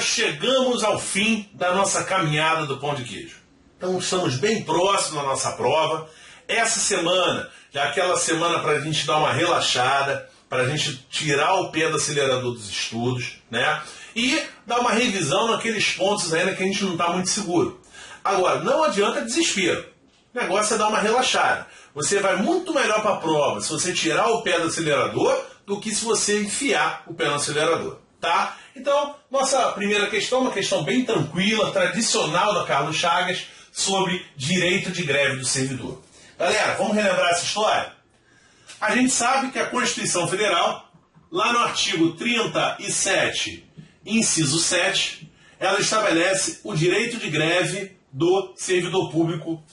chegamos ao fim da nossa caminhada do pão de queijo. Então estamos bem próximos da nossa prova. Essa semana, já é aquela semana para a gente dar uma relaxada, para a gente tirar o pé do acelerador dos estudos, né? E dar uma revisão naqueles pontos ainda que a gente não está muito seguro. Agora, não adianta desespero. O negócio é dar uma relaxada. Você vai muito melhor para a prova se você tirar o pé do acelerador do que se você enfiar o pé no acelerador, tá? Então, nossa primeira questão, uma questão bem tranquila, tradicional da Carlos Chagas, sobre direito de greve do servidor. Galera, vamos relembrar essa história? A gente sabe que a Constituição Federal, lá no artigo 37, inciso 7, ela estabelece o direito de greve do servidor público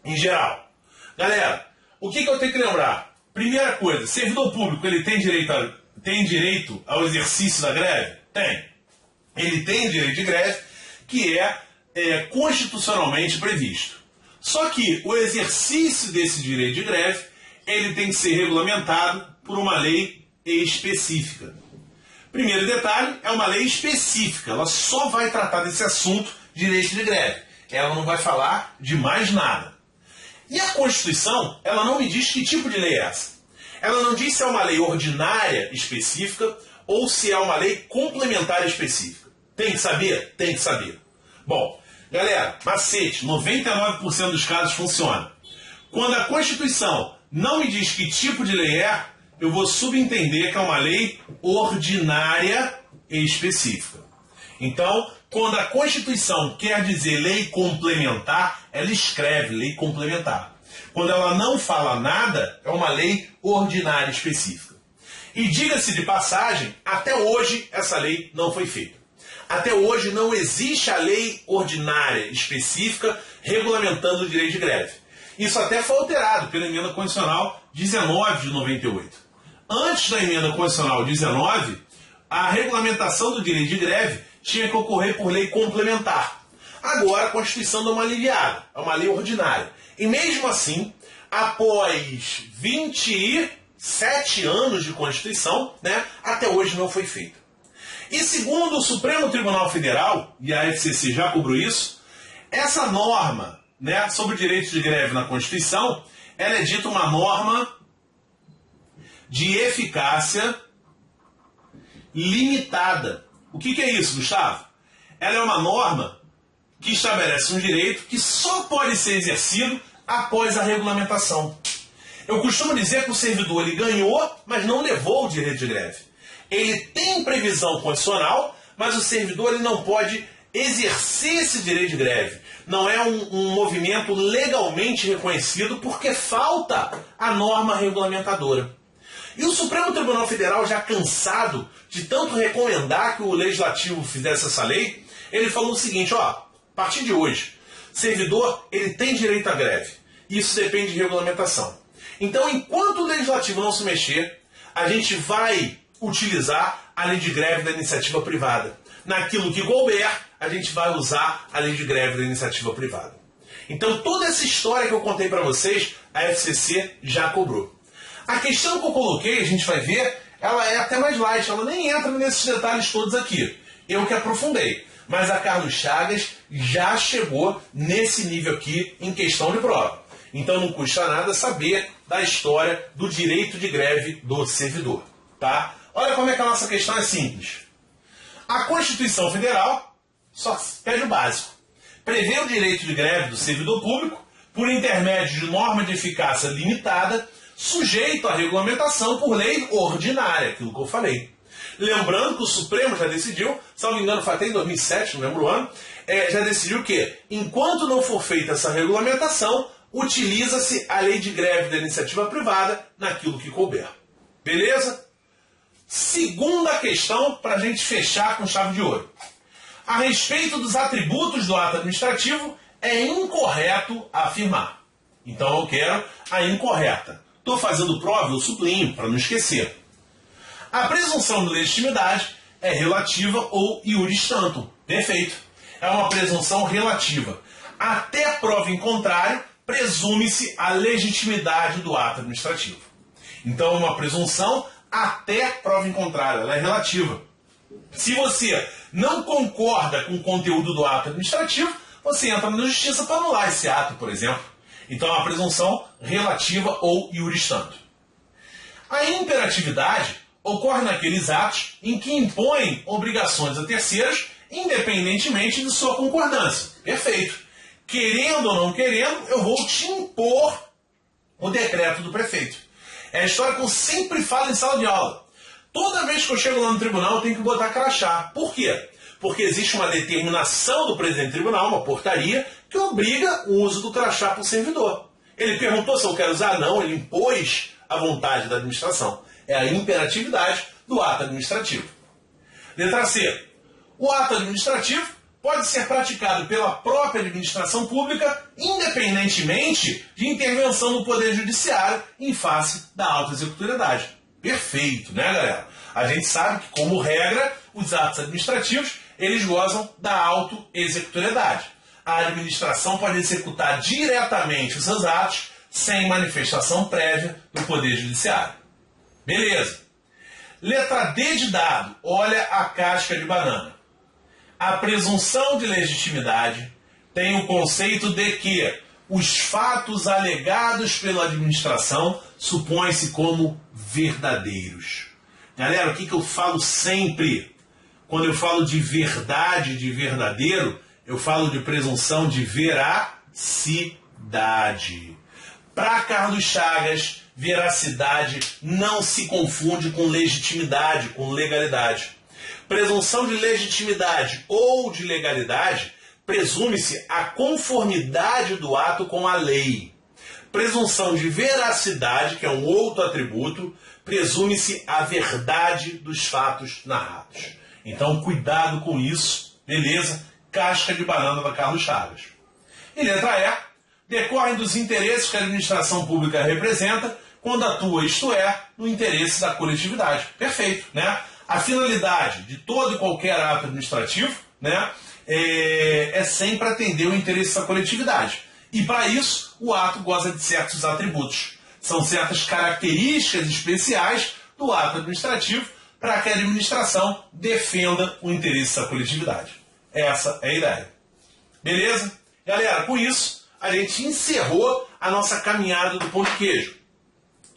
em geral. Galera, o que eu tenho que lembrar? Primeira coisa, servidor público, ele tem direito ao exercício da greve? Tem. Ele tem direito de greve, que é constitucionalmente previsto. Só que o exercício desse direito de greve, ele tem que ser regulamentado por uma lei específica. Primeiro detalhe, é uma lei específica, ela só vai tratar desse assunto, direito de greve. Ela não vai falar de mais nada. E a Constituição, ela não me diz que tipo de lei é essa. Ela não diz se é uma lei ordinária específica ou se é uma lei complementar específica. Tem que saber? Tem que saber. Bom, galera, macete, 99% dos casos funciona. Quando a Constituição não me diz que tipo de lei é, eu vou subentender que é uma lei ordinária e específica. Então, quando a Constituição quer dizer lei complementar, ela escreve lei complementar. Quando ela não fala nada, é uma lei ordinária específica. E diga-se de passagem, até hoje essa lei não foi feita. Até hoje não existe a lei ordinária específica regulamentando o direito de greve. Isso até foi alterado pela Emenda Constitucional 19 de 98. Antes da Emenda Constitucional 19, a regulamentação do direito de greve tinha que ocorrer por lei complementar. Agora a Constituição dá uma aliviada, é uma lei ordinária. E mesmo assim, após 27 anos de Constituição, né, até hoje não foi feita. E segundo o Supremo Tribunal Federal, e a FCC já cobrou isso, essa norma, né, sobre o direito de greve na Constituição, ela é dita uma norma de eficácia limitada. O que é isso, Gustavo? Ela é uma norma que estabelece um direito que só pode ser exercido após a regulamentação. Eu costumo dizer que o servidor ele ganhou, mas não levou o direito de greve. Ele tem previsão constitucional, mas o servidor ele não pode exercer esse direito de greve. Não é um movimento legalmente reconhecido porque falta a norma regulamentadora. E o Supremo Tribunal Federal, já cansado de tanto recomendar que o Legislativo fizesse essa lei, ele falou o seguinte, ó, a partir de hoje, servidor ele tem direito à greve. Isso depende de regulamentação. Então, enquanto o Legislativo não se mexer, a gente vai utilizar a lei de greve da iniciativa privada. Naquilo que couber, a gente vai usar a lei de greve da iniciativa privada. Então, toda essa história que eu contei para vocês, a FCC já cobrou. A questão que eu coloquei, a gente vai ver, ela é até mais light, ela nem entra nesses detalhes todos aqui. Eu que aprofundei. Mas a Carlos Chagas já chegou nesse nível aqui em questão de prova. Então não custa nada saber da história do direito de greve do servidor. Tá? Olha como é que a nossa questão é simples. A Constituição Federal só pede o básico. Prevê o direito de greve do servidor público por intermédio de norma de eficácia limitada, sujeito à regulamentação por lei ordinária, aquilo que eu falei. Lembrando que o Supremo já decidiu, salvo engano foi até em 2007, não lembro o ano, já decidiu que, enquanto não for feita essa regulamentação, utiliza-se a lei de greve da iniciativa privada naquilo que couber. Beleza? Segunda questão para a gente fechar com chave de ouro. A respeito dos atributos do ato administrativo, é incorreto afirmar. Então eu quero a incorreta. Estou fazendo prova, eu sublinho, para não esquecer. A presunção de legitimidade é relativa ou iuris tantum. Perfeito. É uma presunção relativa. Até prova em contrário, presume-se a legitimidade do ato administrativo. Então, uma presunção até prova em contrário, ela é relativa. Se você não concorda com o conteúdo do ato administrativo, você entra na justiça para anular esse ato, por exemplo. Então é uma presunção relativa ou iuris tanto. A imperatividade ocorre naqueles atos em que impõem obrigações a terceiros, independentemente de sua concordância. Perfeito. Querendo ou não querendo, eu vou te impor o decreto do prefeito. É a história que eu sempre falo em sala de aula. Toda vez que eu chego lá no tribunal, eu tenho que botar crachá. Por quê? Porque existe uma determinação do presidente do tribunal, uma portaria, que obriga o uso do crachá por servidor. Ele perguntou se eu quero usar? Não, ele impôs a vontade da administração. É a imperatividade do ato administrativo. Letra C. O ato administrativo pode ser praticado pela própria administração pública, independentemente de intervenção do Poder Judiciário em face da auto-executoriedade. Perfeito, né, galera? A gente sabe que, como regra, os atos administrativos, eles gozam da auto-executoriedade. A administração pode executar diretamente os seus atos sem manifestação prévia do Poder Judiciário. Beleza. Letra D de dado. Olha a casca de banana. A presunção de legitimidade tem o conceito de que os fatos alegados pela administração supõem-se como verdadeiros. Galera, o que eu falo sempre? Quando eu falo de verdade, de verdadeiro, eu falo de presunção de veracidade. Para Carlos Chagas, veracidade não se confunde com legitimidade, com legalidade. Presunção de legitimidade ou de legalidade presume-se a conformidade do ato com a lei. Presunção de veracidade, que é um outro atributo, presume-se a verdade dos fatos narrados. Então, cuidado com isso, beleza? Casca de banana da Carlos Chagas. E letra E, decorrem dos interesses que a administração pública representa quando atua, isto é, no interesse da coletividade. Perfeito, né? A finalidade de todo e qualquer ato administrativo, né, é sempre atender o interesse da coletividade. E para isso, o ato goza de certos atributos. São certas características especiais do ato administrativo para que a administração defenda o interesse da coletividade. Essa é a ideia. Beleza? Galera, com isso, a gente encerrou a nossa caminhada do pão de queijo.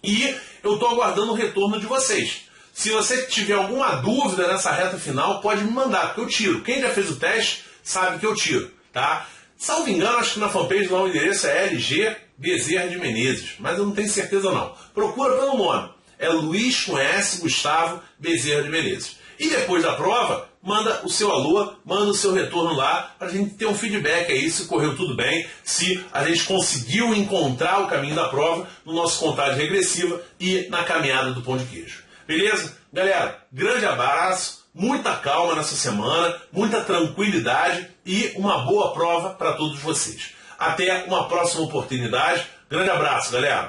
E eu estou aguardando o retorno de vocês. Se você tiver alguma dúvida nessa reta final, pode me mandar, porque eu tiro. Quem já fez o teste sabe que eu tiro, tá? Salvo engano, acho que na fanpage lá o endereço é LG Bezerra de Menezes, mas eu não tenho certeza não. Procura pelo nome. É Luiz com S, Gustavo Bezerra de Menezes. E depois da prova, manda o seu alô, manda o seu retorno lá, para a gente ter um feedback aí, se correu tudo bem, se a gente conseguiu encontrar o caminho da prova no nosso contagem regressiva e na caminhada do pão de queijo. Beleza? Galera, grande abraço, muita calma nessa semana, muita tranquilidade e uma boa prova para todos vocês. Até uma próxima oportunidade. Grande abraço, galera!